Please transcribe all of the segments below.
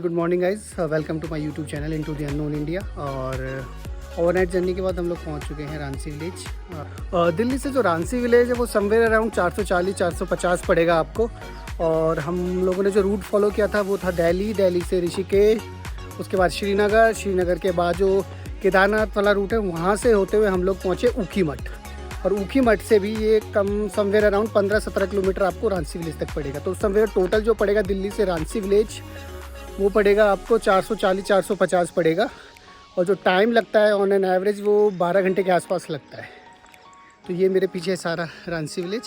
Good morning guys, welcome to my YouTube channel into the unknown India. और overnight journey के बाद हम लोग पहुंच चुके हैं रांची विलेज। दिल्ली से जो रांची विलेज है वो समवेयर अराउंड 440-450 पड़ेगा आपको। और हम लोगों ने जो रूट फॉलो किया था वो था दिल्ली से ऋषिकेश, उसके बाद श्रीनगर के बाद जो केदारनाथ वाला रूट है वहाँ से होते हुए हम लोग पहुँचे ऊखीमठ। और ऊखीमठ से भी ये समवेयर अराउंड 15-17 किलोमीटर आपको रांची विलेज तक पड़ेगा। तो समवेयर टोटल जो पड़ेगा दिल्ली से रांची विलेज वो पड़ेगा आपको 440-450 पड़ेगा। और जो टाइम लगता है ऑन एन एवरेज वो 12 घंटे के आसपास लगता है। तो ये मेरे पीछे है सारा रांची विलेज।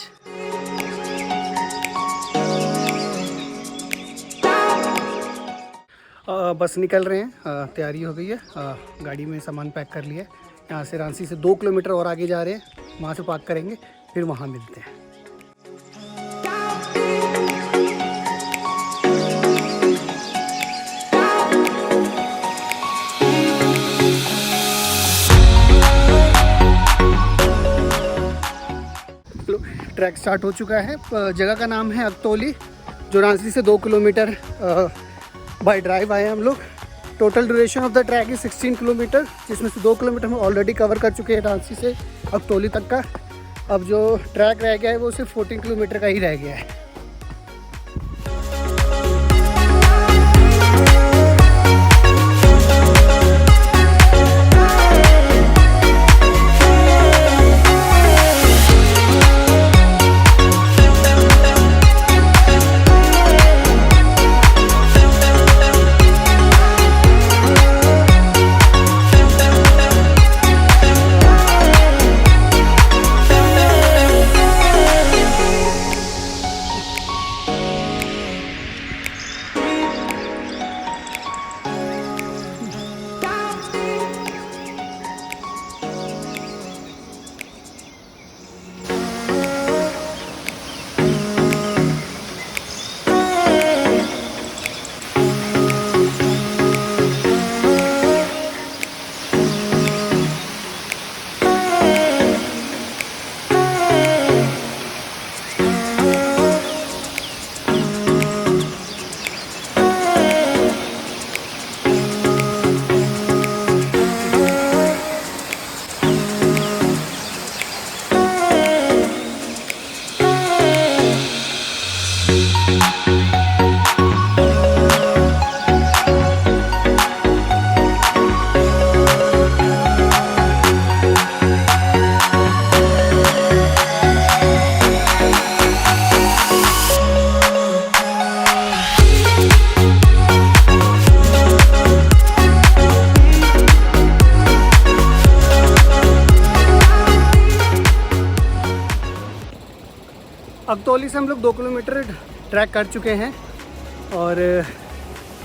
बस निकल रहे हैं, तैयारी हो गई है, गाड़ी में सामान पैक कर लिया है। यहाँ से रांची से 2 किलोमीटर और आगे जा रहे हैं, वहाँ से पार्क करेंगे, फिर वहाँ मिलते हैं। ट्रैक स्टार्ट हो चुका है। जगह का नाम है अगतौली, जो रांची से 2 किलोमीटर बाय ड्राइव आए हम लोग। Total duration of the track is 16 kilometre, जिसमें से 2 किलोमीटर हम ऑलरेडी कवर कर चुके हैं रांची से अगतौली तक का। अब जो ट्रैक रह गया है वो सिर्फ 14 किलोमीटर का ही रह गया है। अगतौली से हम लोग 2 किलोमीटर ट्रैक कर चुके हैं। और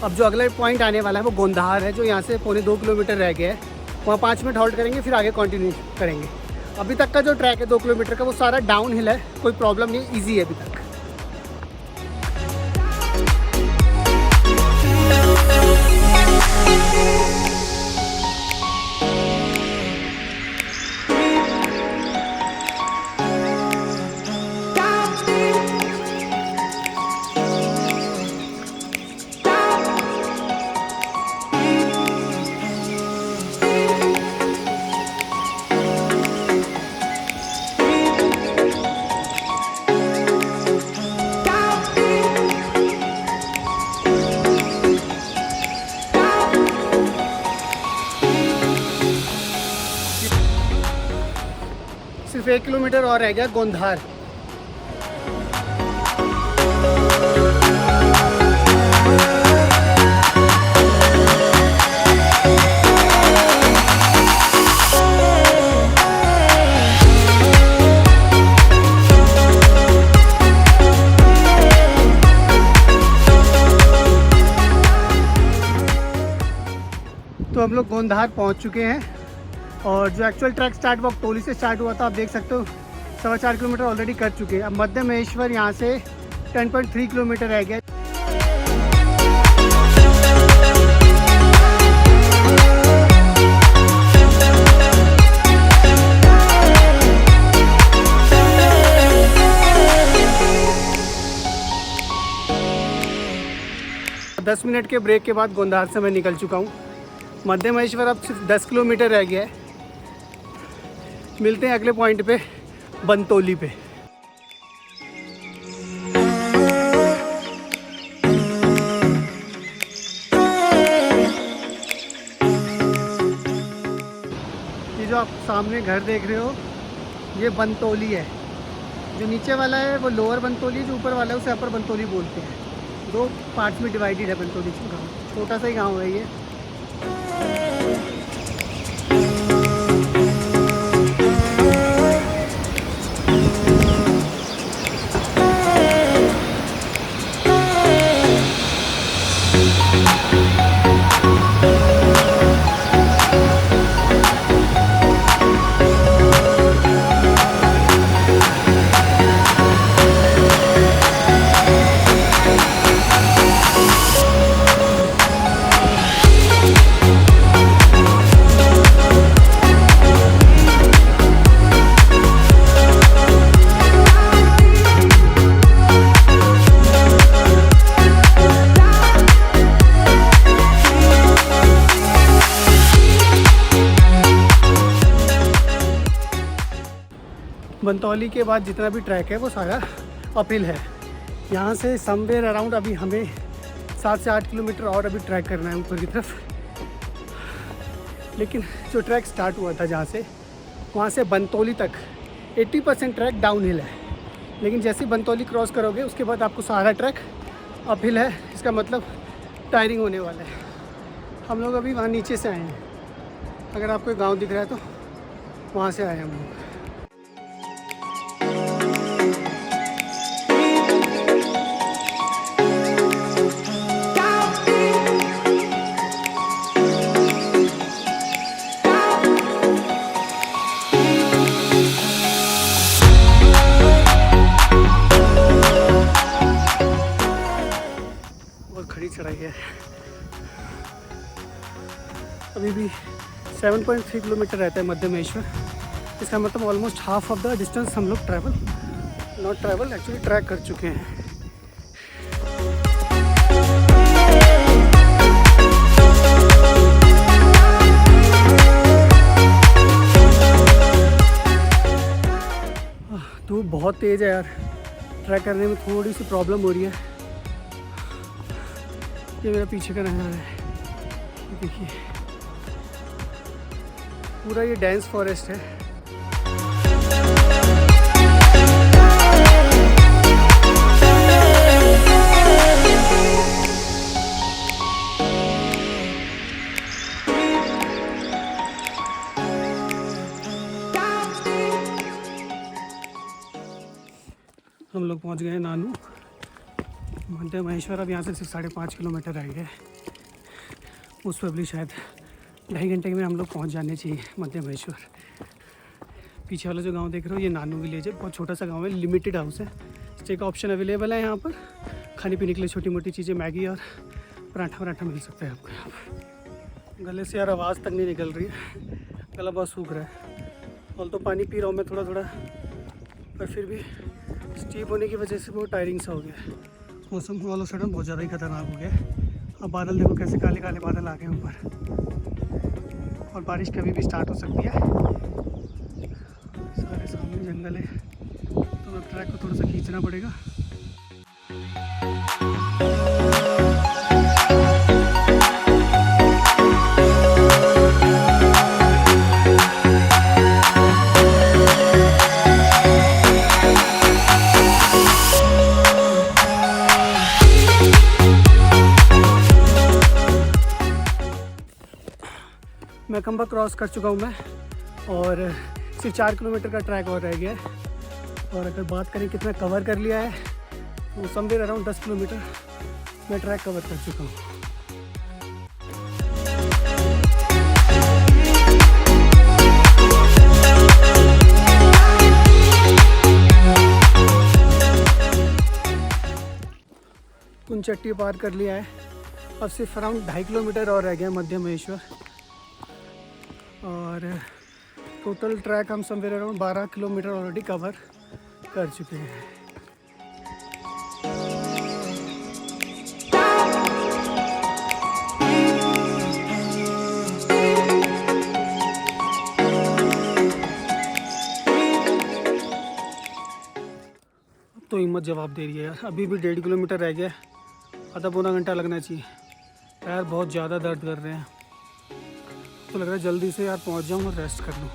अब जो अगला पॉइंट आने वाला है वो गोंधार है, जो यहाँ से 2.25 किलोमीटर रह गया है। वहाँ 5 मिनट हॉल्ट करेंगे, फिर आगे कंटिन्यू करेंगे। अभी तक का जो ट्रैक है 2 किलोमीटर का वो सारा डाउन हिल है, कोई प्रॉब्लम नहीं, ईजी है अभी तक। सिर्फ 1 किलोमीटर और रह गया गोंधार। तो हम लोग गोंधार पहुंच चुके हैं। और जो एक्चुअल ट्रैक स्टार्ट वो अगतौली से स्टार्ट हुआ था, आप देख सकते हो 4.25 किलोमीटर ऑलरेडी कर चुके हैं। अब मध्य महेश्वर यहाँ से 10.3 किलोमीटर रह गया। 10 मिनट के ब्रेक के बाद गोंधार से मैं निकल चुका हूँ। मध्य महेश्वर अब सिर्फ 10 किलोमीटर रह गया है। मिलते हैं अगले पॉइंट पे, बनतोली पे। ये जो आप सामने घर देख रहे हो ये बनतोली है। जो नीचे वाला है वो लोअर बनतोली, जो ऊपर वाला है उसे अपर बनतोली बोलते हैं। 2 पार्ट्स में डिवाइडेड है बनतोली गाँव। छोटा सा ही गाँव है ये। बनतौली के बाद जितना भी ट्रैक है वो सारा अपहिल है। यहाँ से समवेयर अराउंड अभी हमें 7 से 8 किलोमीटर और अभी ट्रैक करना है ऊपर की तरफ। लेकिन जो ट्रैक स्टार्ट हुआ था जहाँ से, वहाँ से बनतौली तक 80% ट्रैक डाउन हिल है। लेकिन जैसे ही बनतौली क्रॉस करोगे उसके बाद आपको सारा ट्रैक अपहिल है। इसका मतलब टायरिंग होने वाला है। हम लोग अभी वहाँ नीचे से आए हैं। अगर आपको गाँव दिख रहा है तो वहाँ से आए हैं हम लोग। खड़ी चढ़ाई है। अभी भी 7.3 किलोमीटर रहता है मध्य महेश्वर। इसका मतलब almost half of the distance हम लोग एक्चुअली ट्रैक कर चुके हैं। धूप बहुत तेज़ है यार, ट्रैक करने में थोड़ी सी प्रॉब्लम हो रही है। ये मेरा पीछे का नज़ारा है, देखिए पूरा ये डेंस फॉरेस्ट है। हम लोग पहुंच गए नानू मध्य महेश्वर। अब यहाँ से सिर्फ 5.5 किलोमीटर रह गए। उस पर भी शायद 2.5 घंटे में हम लोग पहुँच जाने चाहिए मध्य महेश्वर। पीछे वाला जो गांव देख रहे हो ये नानू विलेज है। बहुत छोटा सा गांव है, लिमिटेड हाउस है। स्टे का ऑप्शन अवेलेबल है यहाँ पर। खाने पीने के लिए छोटी मोटी चीज़ें, मैगी और पराठा मिल सकता है आपको यहाँ पर। गले से यार आवाज़ तक नहीं निकल रही है, गला बहुत सूख रहा है। और तो पानी पी रहा हूँ मैं थोड़ा थोड़ा, पर फिर भी स्टीप होने की वजह से बहुत टायरिंग सा हो गया। मौसम ऑल ऑफ सडन बहुत ज़्यादा ही खतरनाक हो गया। अब बादल देखो कैसे काले काले बादल आ गए ऊपर, और बारिश कभी भी स्टार्ट हो सकती है। सारे सामने जंगल है, तो ट्रैक को थोड़ा सा खींचना पड़ेगा। मैकम्बा क्रॉस कर चुका हूँ मैं, और सिर्फ 4 किलोमीटर का ट्रैक और रह गया है। और अगर बात करें कितना कवर कर लिया है, तो समवेयर अराउंड 10 किलोमीटर मैं ट्रैक कवर कर चुका हूँ। कुंचट्टी पार कर लिया है। अब सिर्फ अराउंड 2.5 किलोमीटर और रह गया मध्य महेश्वर। और टोटल ट्रैक हम somewhere around 12 kilometre already cover कर चुके हैं। 1 तो हिम्मत जवाब दे रही है यार। अभी भी 1.5 किलोमीटर रह गया है, आधा पौना घंटा लगना चाहिए। पैर बहुत ज़्यादा दर्द कर रहे हैं, तो लग रहा है जल्दी से यार पहुंच जाऊं और रेस्ट कर लूं।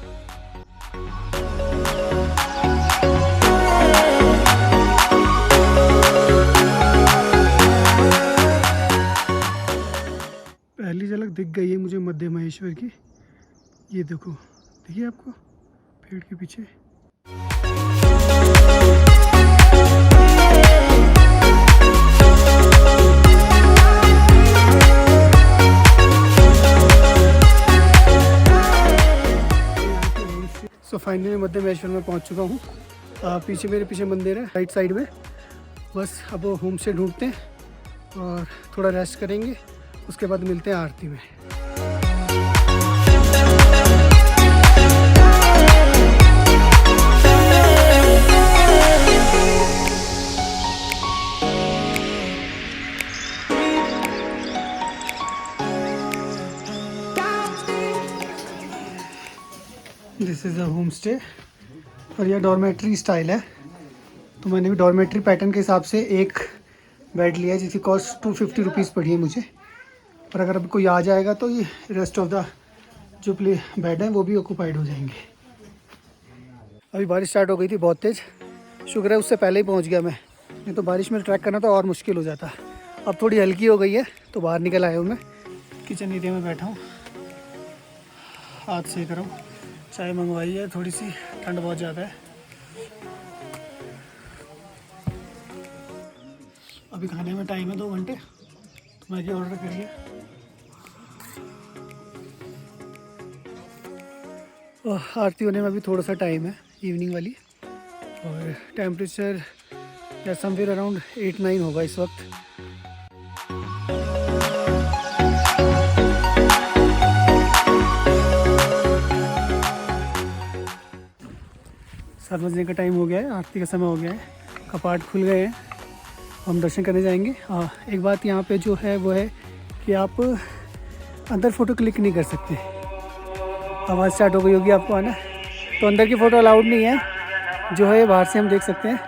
पहली झलक दिख गई है मुझे मध्य महेश्वर की। ये देखो, देखिए आपको पेड़ के पीछे। सो फाइनली मध्य महेश्वर में पहुंच चुका हूँ। पीछे मेरे पीछे मंदिर है राइट साइड में। बस अब होम स्टे ढूंढते हैं और थोड़ा रेस्ट करेंगे, उसके बाद मिलते हैं आरती में। This is a home stay और यह डॉर्मेट्री स्टाइल है। तो मैंने भी डॉर्मेट्री पैटर्न के हिसाब से एक बेड लिया है जिसकी कॉस्ट 250 रुपीज़ पड़ी है मुझे। और अगर अभी कोई आ जाएगा तो ये रेस्ट ऑफ द जो बेड है वो भी ऑक्यूपाइड हो जाएंगे। अभी बारिश स्टार्ट हो गई थी बहुत तेज़, शुक्र है उससे पहले ही पहुंच गया मैं, नहीं तो बारिश में ट्रैक करना तो और मुश्किल हो जाता। अब थोड़ी हल्की हो गई है तो बाहर निकल आया हूँ मैं। किचन एरिया में बैठा हूँ, हाथ सेक रहा हूँ। चाय मंगवाई है, थोड़ी सी ठंड बहुत ज़्यादा है। अभी खाने में टाइम है 2 घंटे, तो मैगी ऑर्डर करिए। आरती होने में भी थोड़ा सा टाइम है, इवनिंग वाली, और टेम्परेचर या समवेयर अराउंड 8-9 होगा इस वक्त। सात बजने का टाइम हो गया है, आरती का समय हो गया है, कपाट खुल गए हैं, हम दर्शन करने जाएंगे। एक बात यहाँ पे जो है वो है कि आप अंदर फ़ोटो क्लिक नहीं कर सकते। आवाज़ स्टार्ट हो गई होगी आपको आना, तो अंदर की फ़ोटो अलाउड नहीं है, जो है बाहर से हम देख सकते हैं।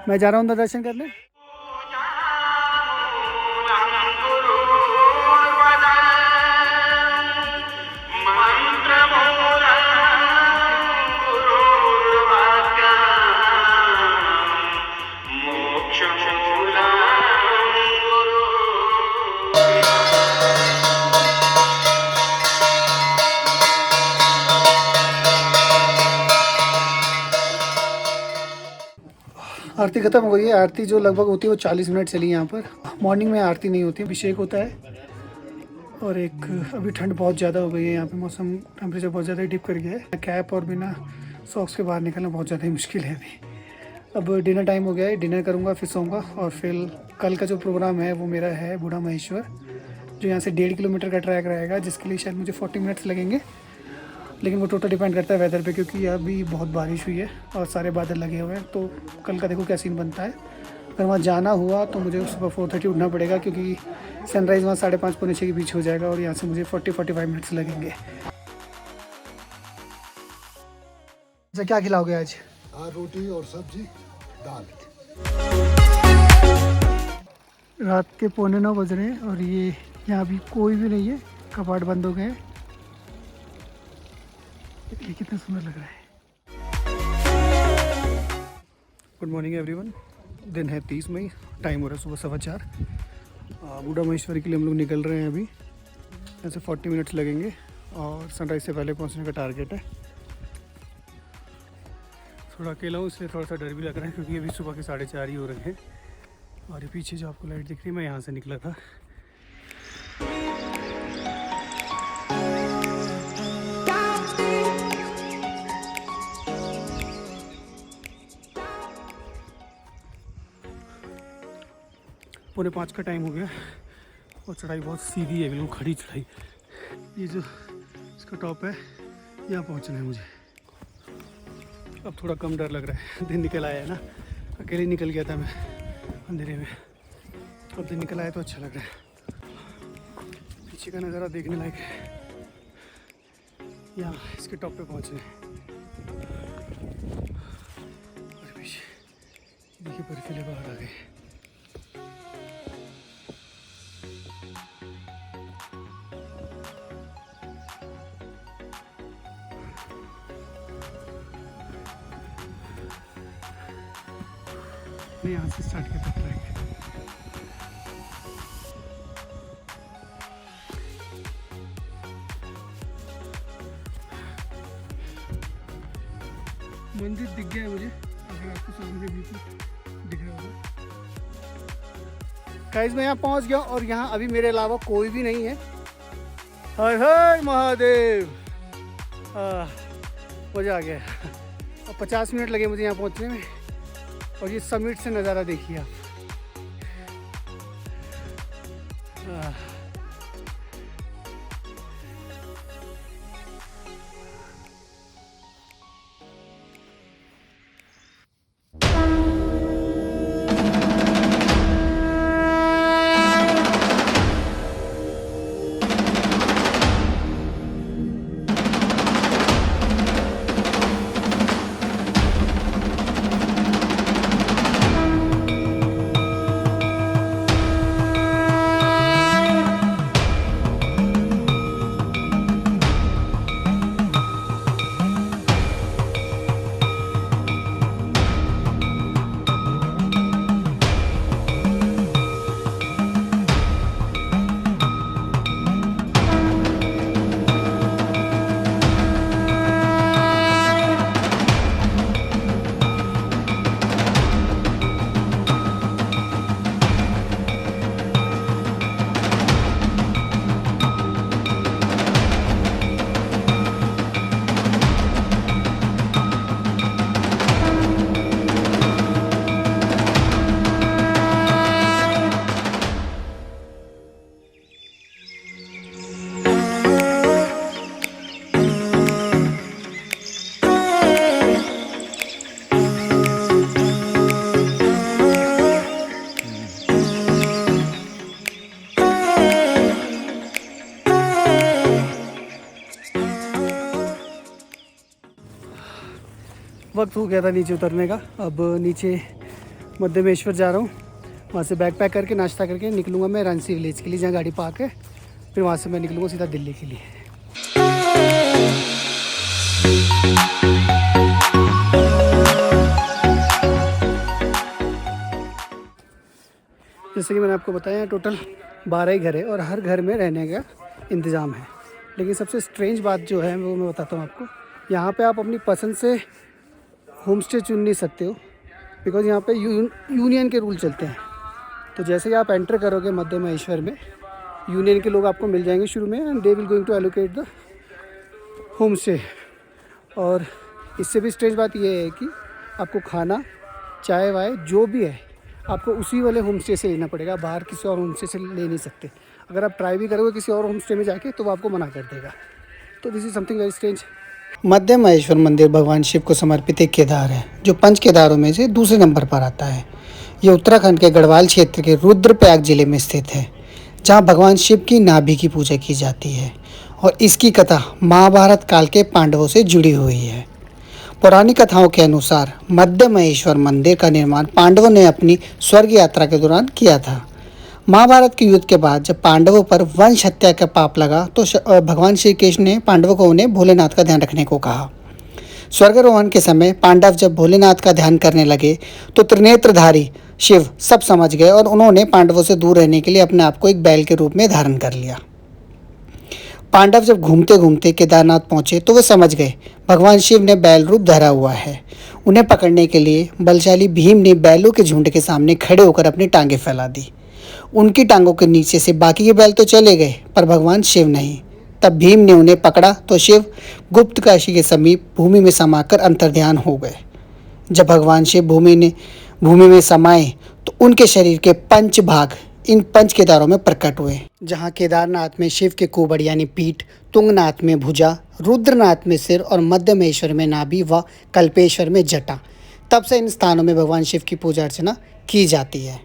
मैं जा रहा हूँ अंदर दर्शन करने। आरती ख़त्म हो गई है। आरती जो लगभग होती है वो 40 मिनट चली यहाँ पर। मॉर्निंग में आरती नहीं होती, अभिषेक होता है। और एक अभी ठंड बहुत ज़्यादा हो गई है यहाँ पे, मौसम टेम्परेचर बहुत ज़्यादा डिप कर गया है। कैप और बिना सॉक्स के बाहर निकलना बहुत ज़्यादा ही मुश्किल है अभी। अब डिनर टाइम हो गया है, डिनर करूँगा फिर सोऊंगा। और फिर कल का जो प्रोग्राम है वो मेरा है बूढ़ा महेश्वर, जो यहाँ से 1.5 किलोमीटर का ट्रैक रहेगा, जिसके लिए शायद मुझे 40 मिनट्स लगेंगे। लेकिन वो टोटल डिपेंड करता है वेदर पे, क्योंकि अभी बहुत बारिश हुई है और सारे बादल लगे हुए हैं। तो कल का देखो क्या सीन बनता है। अगर वहाँ जाना हुआ तो मुझे सुबह 4:30 उठना पड़ेगा, क्योंकि सनराइज़ वहाँ 5:30-6 के बीच हो जाएगा और यहाँ से मुझे 40-45 मिनट्स लगेंगे। अच्छा, क्या खिलाओगे आज? रोटी और सब्जी, दाल। रात के 8:45 बज रहे हैं और ये यहाँ भी कोई भी नहीं है, कपाट बंद हो गए हैं। ये कितना सुंदर लग रहा है। Good morning everyone. दिन है 30 मई, टाइम हो रहा है सुबह 4:15। बूढ़ा महेश्वरी के लिए हम लोग निकल रहे हैं अभी। यहाँ से 40 मिनट्स लगेंगे और सनराइज़ से पहले पहुँचने का टारगेट है। थोड़ा अकेला हूँ इसलिए थोड़ा सा डर भी लग रहा है, क्योंकि अभी सुबह के 4:30 ही हो रहे हैं। और ये पीछे जो आपको लाइट दिख रही है, मैं यहाँ से निकला था। पौने 5 का टाइम हो गया और चढ़ाई बहुत सीधी है, बिल्कुल खड़ी चढ़ाई। ये जो इसका टॉप है, यहाँ पहुँचना है मुझे। अब थोड़ा कम डर लग रहा है, दिन निकल आया है ना, अकेले निकल गया था मैं अंधेरे में, अब दिन निकल आया तो अच्छा लग रहा है। पीछे का नज़ारा देखने लायक है। यहाँ इसके टॉप पे पहुँचना है। और पीछे देखिए बर्फीले पहाड़ आ गए। यहाँ से स्टार्ट किया था ट्रैक। मंदिर दिख गया है मुझे, अगर आपको सामने बिल्कुल दिख रहा होगा। गाइस मैं यहाँ पहुँच गया और यहाँ अभी मेरे अलावा कोई भी नहीं है। हर हर महादेव। मज़ा आ गया। और 50 मिनट लगे मुझे यहाँ पहुँचने में, और ये समिट से नज़ारा देखिए आप। वक्त हो गया था नीचे उतरने का। अब नीचे मध्यमेश्वर जा रहा हूँ, वहाँ से बैग पैक करके नाश्ता करके निकलूँगा मैं रांसी विलेज के लिए, जहाँ गाड़ी पार्क है। फिर वहाँ से मैं निकलूँगा सीधा दिल्ली के लिए। जैसे कि मैंने आपको बताया टोटल 12 ही घर है और हर घर में रहने का इंतज़ाम है। लेकिन सबसे स्ट्रेंज बात जो है वो मैं बताता हूँ आपको। यहाँ पे आप अपनी पसंद से होम स्टे चुन नहीं सकते हो, बिकॉज़ यहाँ पे यूनियन के रूल चलते हैं। तो जैसे ही आप एंटर करोगे मध्य महेश्वर में, यूनियन के लोग आपको मिल जाएंगे शुरू में, and they will going to allocate the home stay. और इससे भी स्ट्रेंज बात ये है कि आपको खाना चाय वाय जो भी है आपको उसी वाले होम स्टे से लेना पड़ेगा, बाहर किसी और होम स्टे से ले नहीं सकते। अगर आप ट्राई भी करोगे किसी और होम स्टे में जाके तो वो आपको मना कर देगा। तो this is something very strange. मध्य महेश्वर मंदिर भगवान शिव को समर्पित एक केदार है, जो 5 केदारों में से दूसरे नंबर पर आता है। ये उत्तराखंड के गढ़वाल क्षेत्र के रुद्रप्रयाग जिले में स्थित है, जहाँ भगवान शिव की नाभि की पूजा की जाती है। और इसकी कथा महाभारत काल के पांडवों से जुड़ी हुई है। पौराणिक कथाओं के अनुसार मध्य महेश्वर मंदिर का निर्माण पांडवों ने अपनी स्वर्ग यात्रा के दौरान किया था। महाभारत के युद्ध के बाद जब पांडवों पर वंश हत्या का पाप लगा तो भगवान श्री कृष्ण ने पांडवों को उन्हें भोलेनाथ का ध्यान रखने को कहा। स्वर्गारोहण के समय पांडव जब भोलेनाथ का ध्यान करने लगे तो त्रिनेत्रधारी शिव सब समझ गए और उन्होंने पांडवों से दूर रहने के लिए अपने आप को एक बैल के रूप में धारण कर लिया। पांडव जब घूमते घूमते केदारनाथ पहुंचे तो वे समझ गए भगवान शिव ने बैल रूप धरा हुआ है। उन्हें पकड़ने के लिए बलशाली भीम ने बैलों के झुंड के सामने खड़े होकर अपनी टांगें फैला दी। उनकी टांगों के नीचे से बाकी के बैल तो चले गए, पर भगवान शिव नहीं। तब भीम ने उन्हें पकड़ा तो शिव गुप्तकाशी के समीप भूमि में समाकर अंतर्ध्यान हो गए। जब भगवान शिव भूमि में समाये तो उनके शरीर के 5 भाग इन 5 केदारों में प्रकट हुए, जहाँ केदारनाथ में शिव के कुबड़ यानी पीठ, तुंगनाथ में भुजा, रुद्रनाथ में सिर और मध्य महेश्वर में नाभि व कल्पेश्वर में जटा। तब से इन स्थानों में भगवान शिव की पूजा अर्चना की जाती है।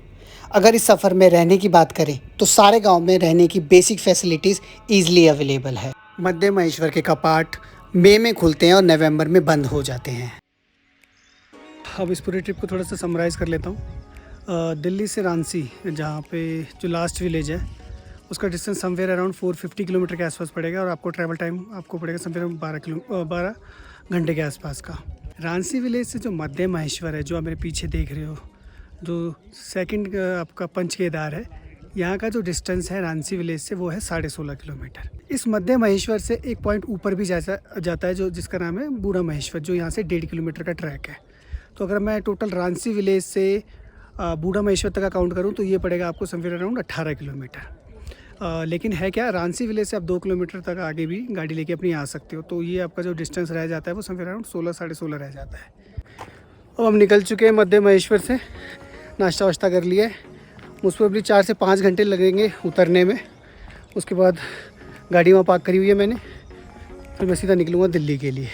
अगर इस सफ़र में रहने की बात करें तो सारे गांव में रहने की बेसिक फैसिलिटीज़ ईजिली अवेलेबल है। मध्य महेश्वर के कपाट मई में खुलते हैं और नवंबर में बंद हो जाते हैं। अब इस पूरे ट्रिप को थोड़ा सा समराइज़ कर लेता हूँ। दिल्ली से रांची, जहाँ पे जो लास्ट विलेज है, उसका डिस्टेंस समवेयर अराउंड 450 किलोमीटर के आसपास पड़ेगा और आपको ट्रैवल टाइम आपको पड़ेगा समवेयर 12 घंटे के आसपास का। रांची विलेज से जो मध्य महेश्वर है, जो आप मेरे पीछे देख रहे हो, जो सेकंड आपका पंच केदार है, यहाँ का जो डिस्टेंस है रांची विलेज से वो है 16.5 किलोमीटर। इस मध्य महेश्वर से एक पॉइंट ऊपर भी जाता है जो जिसका नाम है बूढ़ा महेश्वर, जो यहाँ से 1.5 किलोमीटर का ट्रैक है। तो अगर मैं टोटल रांची विलेज से बूढ़ा महेश्वर तक का काउंट करूँ तो ये पड़ेगा आपको समवेयर अराउंड 18 किलोमीटर। लेकिन है क्या, रांची विलेज से आप 2 किलोमीटर तक आगे भी गाड़ी लेके अपनी आ सकते हो। तो ये आपका जो डिस्टेंस रह जाता है वो समवेयर अराउंड 16-16.5 रह जाता है। अब हम निकल चुके हैं मध्य महेश्वर से, नाश्ता वाश्ता कर लिया है। मुझ पर अभी 4 से 5 घंटे लगेंगे उतरने में। उसके बाद गाड़ी वहाँ पार्क करी हुई है मैंने, फिर मैं सीधा निकलूँगा दिल्ली के लिए।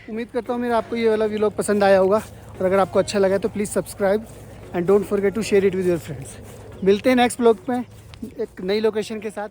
उम्मीद करता हूँ मेरा आपको ये वाला व्लॉग पसंद आया होगा, और अगर आपको अच्छा लगा तो please subscribe and don't forget to share it with your friends. मिलते हैं नेक्स्ट व्लॉग में एक नई लोकेशन के साथ।